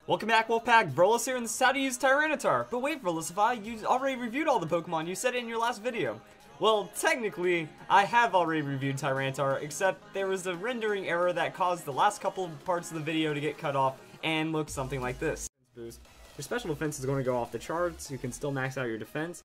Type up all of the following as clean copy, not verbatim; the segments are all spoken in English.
Welcome back, Wolfpack. Vrolis here, and this is how to use Tyranitar. But wait, Vrolisify, you already reviewed all the Pokemon. You said it in your last video. Well, technically, I have already reviewed Tyranitar, except there was a rendering error that caused the last couple of parts of the video to get cut off and look something like this. Boost. Your special defense is going to go off the charts. You can still max out your defense.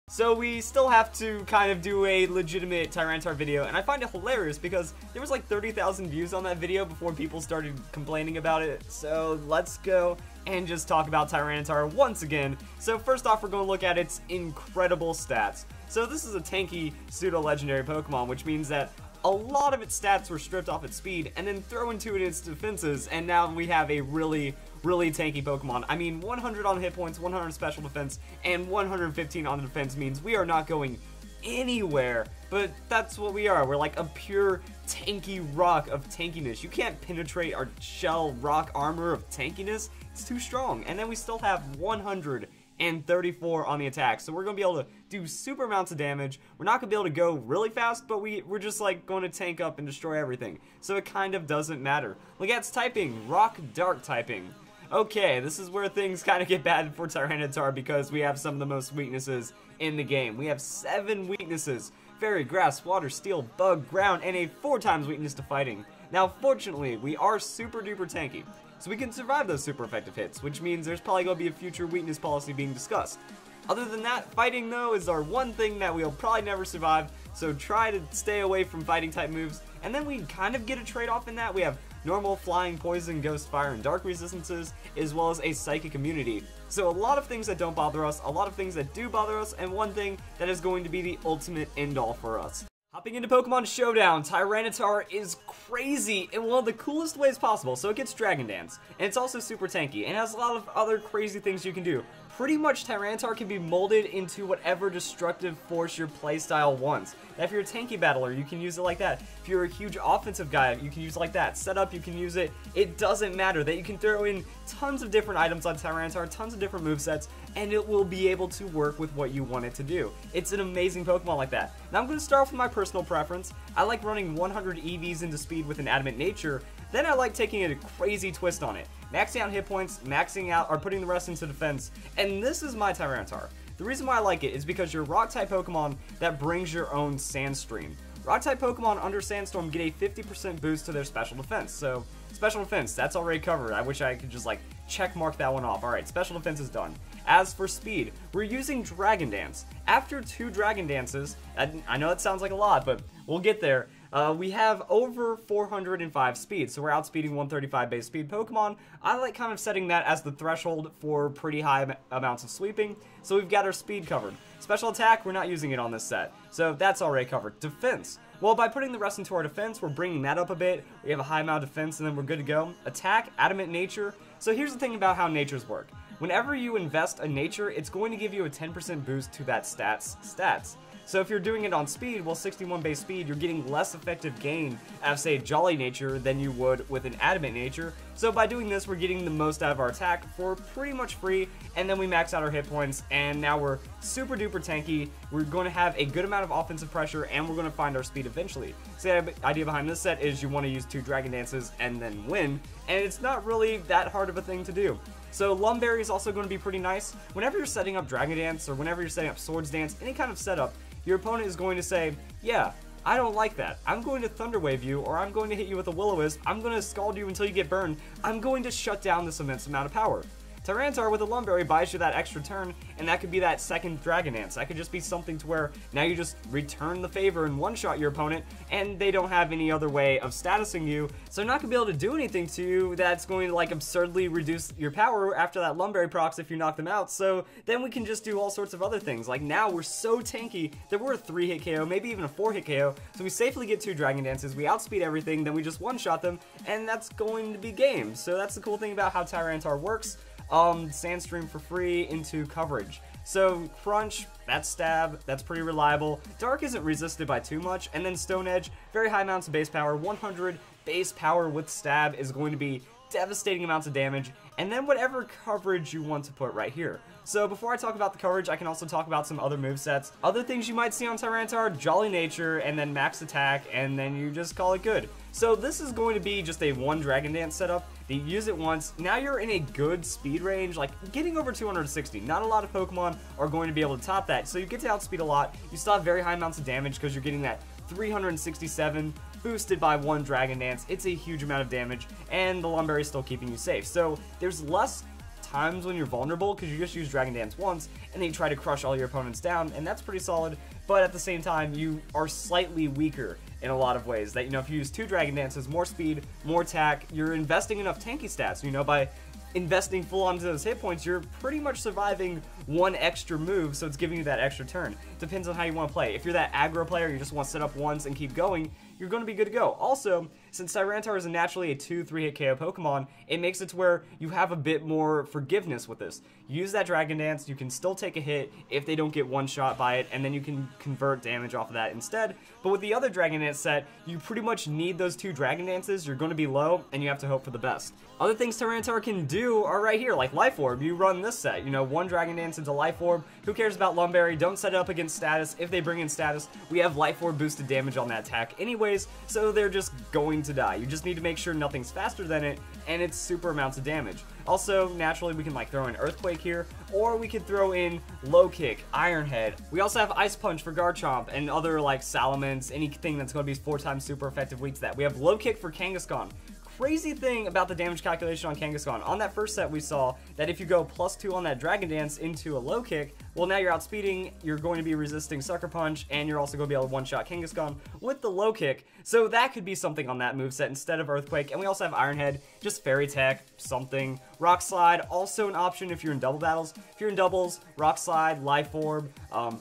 So we still have to kind of do a legitimate Tyranitar video, and I find it hilarious because there was like 30,000 views on that video before people started complaining about it. So let's go and just talk about Tyranitar once again. So first off, we're going to look at its incredible stats. So this is a tanky pseudo-legendary Pokemon, which means that a lot of its stats were stripped off its speed and then thrown into its defenses, and now we have a really tanky Pokemon. I mean, 100 on hit points, 100 special defense, and 115 on the defense means we are not going anywhere, but that's what we are. We're like a pure tanky rock of tankiness. You can't penetrate our shell rock armor of tankiness. It's too strong. And then we still have 134 on the attack, so we're going to be able to do super amounts of damage. We're not going to be able to go really fast, but we're just like going to tank up and destroy everything, so it kind of doesn't matter. Look at its typing, rock dark typing. Okay, this is where things kind of get bad for Tyranitar because we have some of the most weaknesses in the game. We have 7 weaknesses: fairy, grass, water, steel, bug, ground, and a 4 times weakness to fighting. Now fortunately, we are super duper tanky, so we can survive those super effective hits, which means there's probably going to be a future weakness policy being discussed. Other than that, fighting though is our one thing that we'll probably never survive, so try to stay away from fighting type moves. And then we kind of get a trade-off in that. We have normal, flying, poison, ghost, fire, and dark resistances, as well as a psychic immunity. So a lot of things that don't bother us, a lot of things that do bother us, and one thing that is going to be the ultimate end-all for us. Hopping into Pokemon Showdown, Tyranitar is crazy in one of the coolest ways possible. So it gets Dragon Dance, and it's also super tanky, and has a lot of other crazy things you can do. Pretty much Tyranitar can be molded into whatever destructive force your playstyle wants. Now, if you're a tanky battler, you can use it like that. If you're a huge offensive guy, you can use it like that. Setup, you can use it. It doesn't matter. That you can throw in tons of different items on Tyranitar, tons of different movesets, and it will be able to work with what you want it to do. It's an amazing Pokemon like that. Now I'm going to start off with my personal preference. I like running 100 EVs into speed with an Adamant Nature. Then I like taking a crazy twist on it, maxing out hit points, maxing out, or putting the rest into defense, and this is my Tyranitar. The reason why I like it is because you're a Rock-type Pokemon that brings your own Sandstream. Rock-type Pokemon under Sandstorm get a 50% boost to their special defense, so special defense, that's already covered. I wish I could just like check mark that one off. Alright, special defense is done. As for speed, we're using Dragon Dance. After 2 Dragon Dances, I know it sounds like a lot, but we'll get there. We have over 405 speed, so we're outspeeding 135 base speed Pokemon. I like kind of setting that as the threshold for pretty high amounts of sweeping, so we've got our speed covered. Special attack, we're not using it on this set, so that's already covered. Defense, well, by putting the rest into our defense, we're bringing that up a bit. We have a high amount of defense, and then we're good to go. Attack, Adamant Nature. So here's the thing about how natures work. Whenever you invest a nature, it's going to give you a 10% boost to that stats. So if you're doing it on speed, well, 61 base speed, you're getting less effective gain out of, say, Jolly Nature than you would with an Adamant Nature. So by doing this, we're getting the most out of our attack for pretty much free, and then we max out our hit points, and now we're super duper tanky. We're going to have a good amount of offensive pressure, and we're going to find our speed eventually. So the idea behind this set is you want to use 2 Dragon Dances and then win, and it's not really that hard of a thing to do. So Lumberry is also going to be pretty nice. Whenever you're setting up Dragon Dance, or whenever you're setting up Swords Dance, any kind of setup, your opponent is going to say, yeah, I don't like that. I'm going to Thunder Wave you, or I'm going to hit you with a Will-O-Wisp. I'm going to scald you until you get burned. I'm going to shut down this immense amount of power. Tyranitar with a Lumberry buys you that extra turn, and that could be that second Dragon Dance. That could just be something to where now you just return the favor and one-shot your opponent, and they don't have any other way of statusing you, so they're not going to be able to do anything to you that's going to like absurdly reduce your power after that Lumberry procs if you knock them out. So then we can just do all sorts of other things. Like now we're so tanky that we're a 3-hit KO, maybe even a 4-hit KO, so we safely get 2 Dragon Dances, we outspeed everything, then we just one-shot them, and that's going to be game. So that's the cool thing about how Tyranitar works. Sandstream for free into coverage. So Crunch, that's stab, that's pretty reliable. Dark isn't resisted by too much, and then Stone Edge, very high amounts of base power. 100 base power with stab is going to be devastating amounts of damage, and then whatever coverage you want to put right here. So before I talk about the coverage, I can also talk about some other movesets. Other things you might see on Tyranitar, Jolly Nature, and then max attack, and then you just call it good. So this is going to be just a 1 Dragon Dance setup, You use it once, now you're in a good speed range, like getting over 260. Not a lot of Pokemon are going to be able to top that, so you get to outspeed a lot. You still have very high amounts of damage because you're getting that 367 boosted by one Dragon Dance. It's a huge amount of damage, and the Lumberry is still keeping you safe. So there's less times when you're vulnerable because you just use Dragon Dance once, and then you try to crush all your opponents down, and that's pretty solid. But at the same time, you are slightly weaker in a lot of ways. That, you know, if you use 2 Dragon Dances, more speed, more attack, you're investing enough tanky stats. You know, by investing full onto those hit points, you're pretty much surviving one extra move, so it's giving you that extra turn. Depends on how you want to play. If you're that aggro player, you just want to set up once and keep going, you're going to be good to go. Also, since Tyranitar is naturally a 2-3 hit KO Pokemon, it makes it to where you have a bit more forgiveness with this. You use that Dragon Dance, you can still take a hit if they don't get one shot by it, and then you can convert damage off of that instead. But with the other Dragon Dance set, you pretty much need those 2 Dragon Dances, you're going to be low, and you have to hope for the best. Other things Tyranitar can do are right here, like Life Orb. You run this set, you know, 1 Dragon Dance into Life Orb. Who cares about Lumberry? Don't set it up against status. If they bring in status, we have Life Orb boosted damage on that attack anyways, so they're just going to die. You just need to make sure nothing's faster than it, and it's super amounts of damage. Also, naturally, we can like throw in Earthquake here, or we could throw in Low Kick, Iron Head. We also have Ice Punch for Garchomp, and other like Salamence, anything that's going to be 4 times super effective weak to that. We have Low Kick for Kangaskhan. Crazy thing about the damage calculation on Kangaskhan. On that first set, we saw that if you go +2 on that Dragon Dance into a Low Kick, well, now you're outspeeding, you're going to be resisting Sucker Punch, and you're also going to be able to one-shot Kangaskhan with the Low Kick. So that could be something on that moveset instead of Earthquake. And we also have Iron Head, just Fairy Tech, something. Rock Slide, also an option if you're in double battles. If you're in doubles, Rock Slide, Life Orb,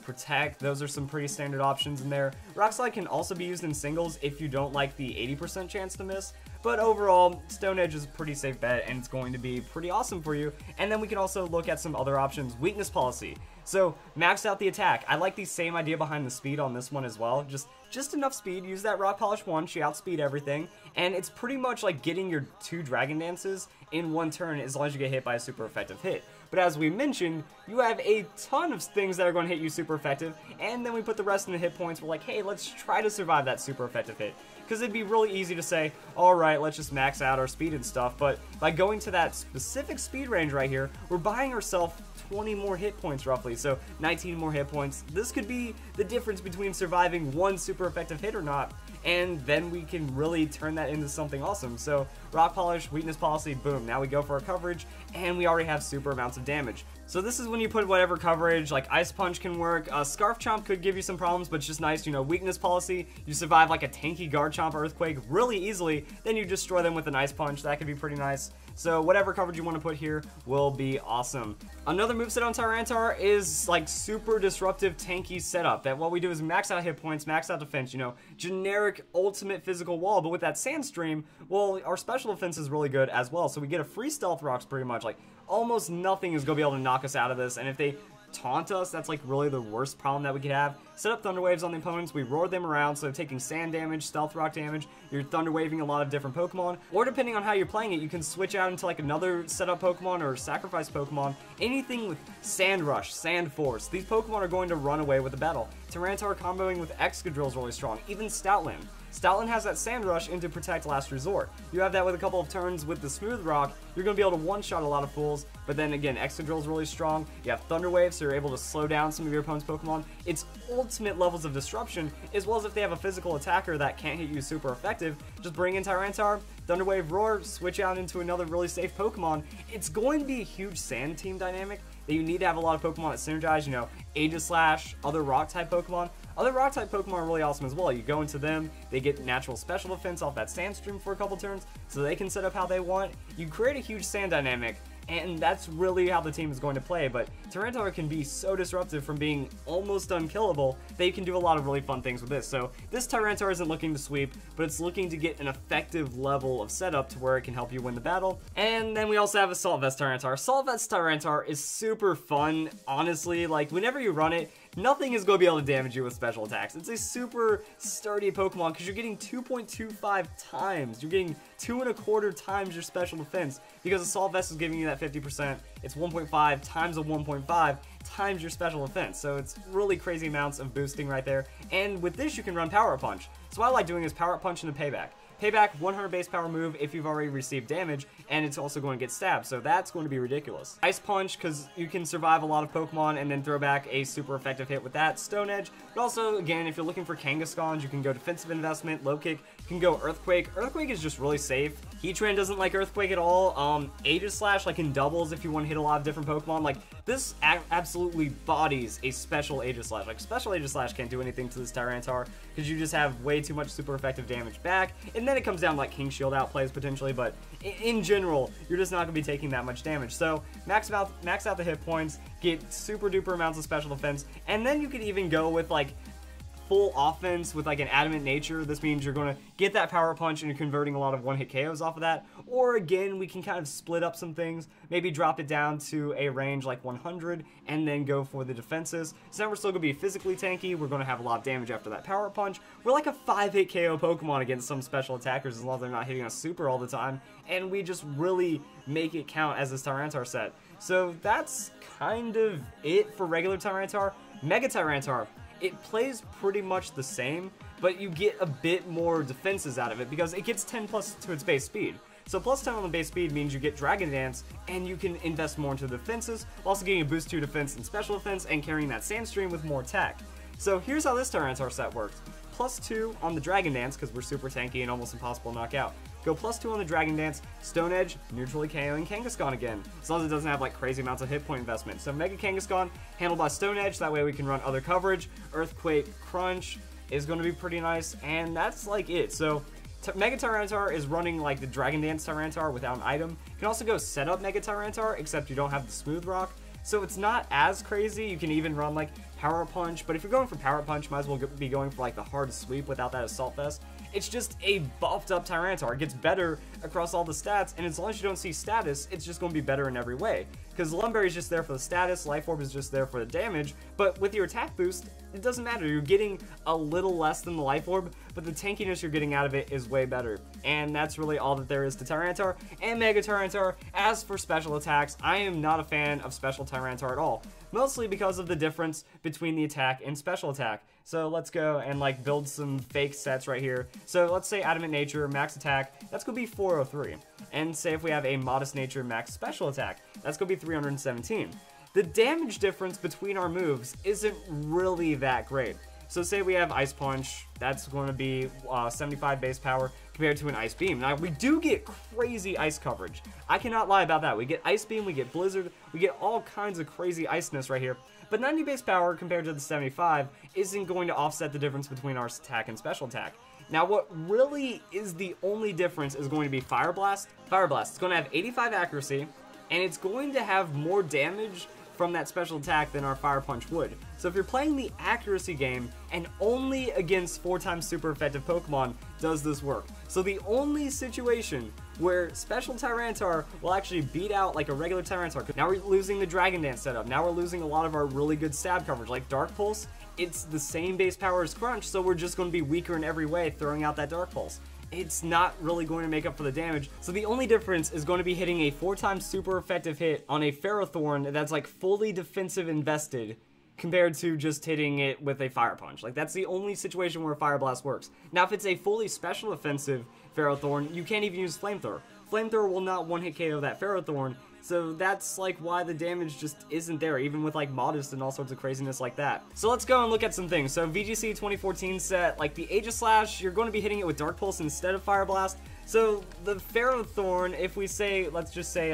Protect, those are some pretty standard options in there. Rock Slide can also be used in singles if you don't like the 80% chance to miss. But overall, Stone Edge is a pretty safe bet, and it's going to be pretty awesome for you. And then we can also look at some other options. Weakness Policy. So, max out the attack. I like the same idea behind the speed on this one as well. Just enough speed. Use that Rock Polish 1. She outspeed everything. And it's pretty much like getting your 2 Dragon Dances in one turn as long as you get hit by a super effective hit. But as we mentioned, you have a ton of things that are going to hit you super effective, and then we put the rest in the hit points. We're like, hey, let's try to survive that super effective hit. Because it'd be really easy to say, alright, let's just max out our speed and stuff, but by going to that specific speed range right here, we're buying ourselves 20 more hit points roughly, so 19 more hit points. This could be the difference between surviving one super effective hit or not, and then we can really turn that into something awesome. So Rock Polish, Weakness Policy, boom, now we go for our coverage, and we already have super amounts of damage. So this is when you put whatever coverage, like Ice Punch can work, Scarf Chomp could give you some problems, but it's just nice, you know, Weakness Policy, you survive like a tanky Garchomp Earthquake really easily, then you destroy them with an Ice Punch, that could be pretty nice. So whatever coverage you want to put here will be awesome. Another moveset on Tyranitar is like super disruptive tanky setup, that what we do is max out hit points, max out defense, you know, generic ultimate physical wall, but with that Sandstream, well, our special defense is really good as well, so we get a free Stealth Rocks pretty much, like almost nothing is going to be able to knock us out of this, and if they taunt us, that's like really the worst problem that we could have. Set up Thunder Waves on the opponents, we roar them around, so taking sand damage, stealth rock damage, you're Thunder Waving a lot of different Pokemon, or depending on how you're playing it, you can switch out into like another setup Pokemon or sacrifice Pokemon. Anything with Sand Rush, Sand Force, these Pokemon are going to run away with the battle. Tyranitar comboing with Excadrill is really strong, even Stoutland. Stoutland has that Sand Rush into Protect Last Resort. You have that with a couple of turns with the Smooth Rock, you're going to be able to one-shot a lot of fools, but then again, Excadrill is really strong. You have Thunder Wave, so you're able to slow down some of your opponent's Pokemon. It's ultimate levels of disruption, as well as if they have a physical attacker that can't hit you super effective, just bring in Tyranitar, Thunder Wave Roar, switch out into another really safe Pokemon. It's going to be a huge sand team dynamic that you need to have a lot of Pokemon that synergize, you know, Aegislash, other rock-type Pokemon. Other rock-type Pokemon are really awesome as well. You go into them, they get natural special defense off that Sandstream for a couple turns, so they can set up how they want. You create a huge sand dynamic, and that's really how the team is going to play, but Tyranitar can be so disruptive from being almost unkillable that you can do a lot of really fun things with this. So this Tyranitar isn't looking to sweep, but it's looking to get an effective level of setup to where it can help you win the battle. And then we also have Assault Vest Tyranitar. Assault Vest Tyranitar is super fun, honestly. Like, whenever you run it, nothing is going to be able to damage you with special attacks. It's a super sturdy Pokemon because you're getting 2.25 times. You're getting 2.25 times your special defense because Assault Vest is giving you that 50%. It's 1.5 times a 1.5 times your special defense. So it's really crazy amounts of boosting right there. And with this, you can run Power Up Punch. So what I like doing is Power Up Punch into Payback. Payback 100 base power move if you've already received damage, and it's also going to get stabbed, so that's going to be ridiculous. Ice Punch, because you can survive a lot of Pokemon and then throw back a super effective hit with that. Stone Edge, but also, again, if you're looking for Kangaskhan, you can go Defensive Investment, Low Kick, you can go Earthquake. Earthquake is just really safe. Heatran doesn't like Earthquake at all. Aegislash, like in doubles if you want to hit a lot of different Pokemon. Like, this absolutely bodies a special Aegislash. Like, special Aegislash can't do anything to this Tyranitar because you just have way too much super effective damage back. And then it comes down to, like, King Shield outplays potentially, but in general, you're just not going to be taking that much damage. So, max out the hit points, get super duper amounts of special defense, and then you could even go with, like, full offense with like an adamant nature. This means you're going to get that power punch and you're converting a lot of one-hit KOs off of that. Or again, we can kind of split up some things, maybe drop it down to a range like 100 and then go for the defenses. So now we're still going to be physically tanky. We're going to have a lot of damage after that power punch. We're like a 5-hit KO Pokemon against some special attackers as long as they're not hitting us super all the time. And we just really make it count as this Tyranitar set. So that's kind of it for regular Tyranitar. Mega Tyranitar, it plays pretty much the same, but you get a bit more defenses out of it because it gets 10 plus to its base speed. So plus 10 on the base speed means you get Dragon Dance, and you can invest more into the defenses, while also getting a boost to defense and special defense, and carrying that Sandstream with more attack. So here's how this Tyranitar set works. Plus 2 on the Dragon Dance, because we're super tanky and almost impossible to knock out. Go plus 2 on the Dragon Dance, Stone Edge, neutrally KOing Kangaskhan again, as long as it doesn't have like crazy amounts of hit point investment. So Mega Kangaskhan, handled by Stone Edge, that way we can run other coverage. Earthquake Crunch is going to be pretty nice, and that's like it. So Mega Tyranitar is running like the Dragon Dance Tyranitar without an item. You can also go set up Mega Tyranitar, except you don't have the Smooth Rock. So it's not as crazy. You can even run like Power Punch, but if you're going for Power Punch, might as well be going for like the hard sweep without that Assault Vest. It's just a buffed up Tyranitar. It gets better across all the stats, and as long as you don't see status, it's just going to be better in every way. Because Lumberry is just there for the status, Life Orb is just there for the damage, but with your attack boost, it doesn't matter. You're getting a little less than the Life Orb, but the tankiness you're getting out of it is way better. And that's really all that there is to Tyranitar and Mega Tyranitar. As for special attacks, I am not a fan of special Tyranitar at all, mostly because of the difference between the attack and special attack. So let's go and like build some fake sets right here. So let's say Adamant Nature, max attack, that's going to be 403. And say if we have a Modest Nature, max special attack, that's going to be 317. The damage difference between our moves isn't really that great. So say we have Ice Punch, that's going to be 75 base power compared to an Ice Beam. Now we do get crazy ice coverage. I cannot lie about that. We get Ice Beam, we get Blizzard, we get all kinds of crazy iceness right here. But 90 base power compared to the 75 isn't going to offset the difference between our attack and special attack. Now what really is the only difference is going to be Fire Blast. Fire Blast is going to have 85 accuracy, and it's going to have more damage from that special attack than our Fire Punch would. So if you're playing the accuracy game, and only against 4x super effective Pokemon does this work. So the only situation where special Tyranitar will actually beat out like a regular Tyranitar. Now we're losing the Dragon Dance setup. Now we're losing a lot of our really good stab coverage, like Dark Pulse. It's the same base power as Crunch, so we're just going to be weaker in every way throwing out that Dark Pulse. It's not really going to make up for the damage. So the only difference is going to be hitting a 4x super effective hit on a Ferrothorn that's like fully defensive invested compared to just hitting it with a Fire Punch. Like that's the only situation where Fire Blast works. Now if it's a fully special offensive Ferrothorn, you can't even use Flamethrower. Flamethrower will not one-hit KO that Ferrothorn, so that's like why the damage just isn't there, even with like Modest and all sorts of craziness like that. So let's go and look at some things. So VGC 2014 set, like the Aegislash, you're going to be hitting it with Dark Pulse instead of Fire Blast. So the Ferrothorn, if we say, let's just say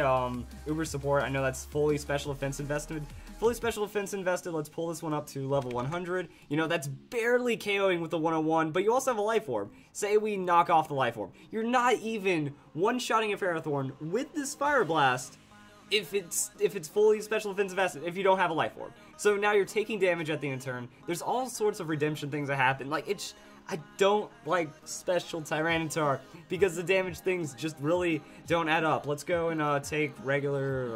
Uber Support, I know that's fully special offense invested. Fully special defense invested, let's pull this one up to level 100. You know, that's barely KOing with the 101, but you also have a Life Orb. Say we knock off the Life Orb. You're not even one-shotting a Ferrothorn with this Fire Blast if it's fully special defense invested, if you don't have a Life Orb. So now you're taking damage at the end turn. There's all sorts of redemption things that happen. Like, I don't like special Tyranitar because the damage things just really don't add up. Let's go and take regular,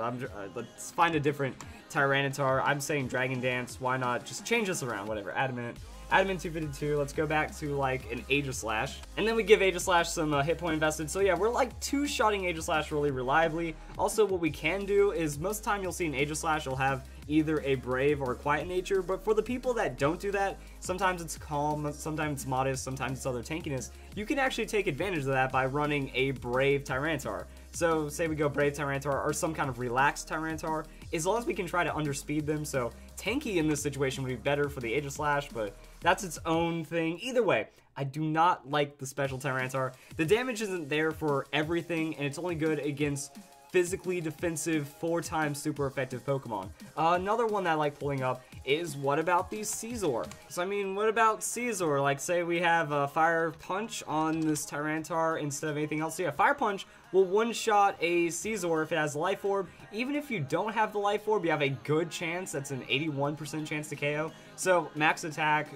let's find a different Tyranitar. I'm saying Dragon Dance, why not just change this around, whatever, Adamant. Adamant 252. Let's go back to like an Aegislash. And then we give Aegislash some hit point invested. So yeah, we're like two-shotting Aegislash really reliably. Also, what we can do is most of the time you'll see an Aegislash, you'll have either a brave or a quiet nature, but for the people that don't do that, sometimes it's calm, sometimes it's modest, sometimes it's other tankiness, you can actually take advantage of that by running a brave Tyranitar. So say we go brave Tyranitar or some kind of relaxed Tyranitar, as long as we can try to underspeed them. So tanky in this situation would be better for the Aegislash, but that's its own thing. Either way, I do not like the special Tyranitar. The damage isn't there for everything, and it's only good against physically defensive 4x super effective Pokemon. Another one that I like pulling up is what about the Kasger? So I mean, what about Kasger? Like say we have a Fire Punch on this Tyranitar instead of anything else. So yeah, Fire Punch will one-shot a Kasger if it has Life Orb. Even if you don't have the Life Orb, you have a good chance, that's an 81% chance to KO. So max attack,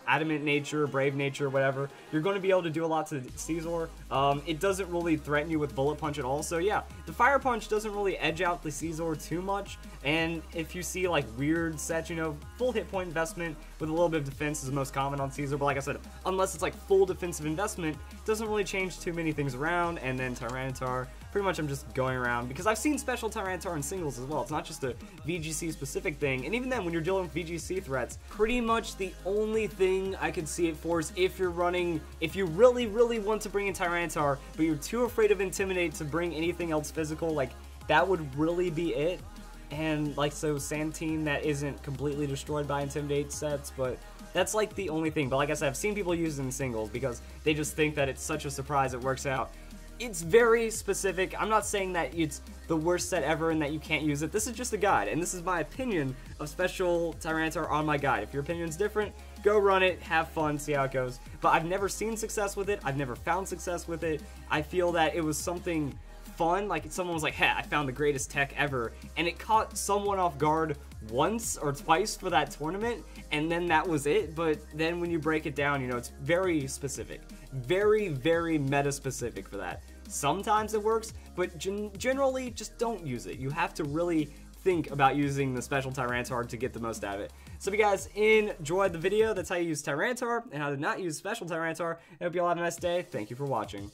Adamant nature, brave nature, whatever, you're going to be able to do a lot to the Kasger. It doesn't really threaten you with Bullet Punch at all, so yeah, the Fire Punch doesn't really edge out the Kasger too much, and if you see like weird sets, you know, full hit point investment with a little bit of defense is the most common on Kasger, but like I said, unless it's like full defensive investment, it doesn't really change too many things around. And then Tyranitar, pretty much I'm just going around, because I've seen special Tyranitar in singles as well. It's not just a VGC specific thing, and even then, when you're dealing with VGC threats, pretty much the only thing I could see it for is if you're running, if you really, really want to bring in Tyranitar, but you're too afraid of Intimidate to bring anything else physical, like, that would really be it. And, like, so Sandteam that isn't completely destroyed by Intimidate sets, but that's, like, the only thing. But like I said, I've seen people use it in singles, because they just think that it's such a surprise it works out. It's very specific. I'm not saying that it's the worst set ever and that you can't use it. This is just a guide, and this is my opinion of special Tyranitar on my guide. If your opinion's different, go run it, have fun, see how it goes. But I've never seen success with it. I've never found success with it. I feel that it was something fun, like someone was like, hey, I found the greatest tech ever, and it caught someone off guard once or twice for that tournament, and then that was it. But then when you break it down, you know, it's very specific, very, very meta specific for that. Sometimes it works, but generally just don't use it. You have to really think about using the special Tyranitar to get the most out of it. So if you guys enjoyed the video, that's how you use Tyranitar and how to not use special Tyranitar. I hope you all have a nice day. Thank you for watching.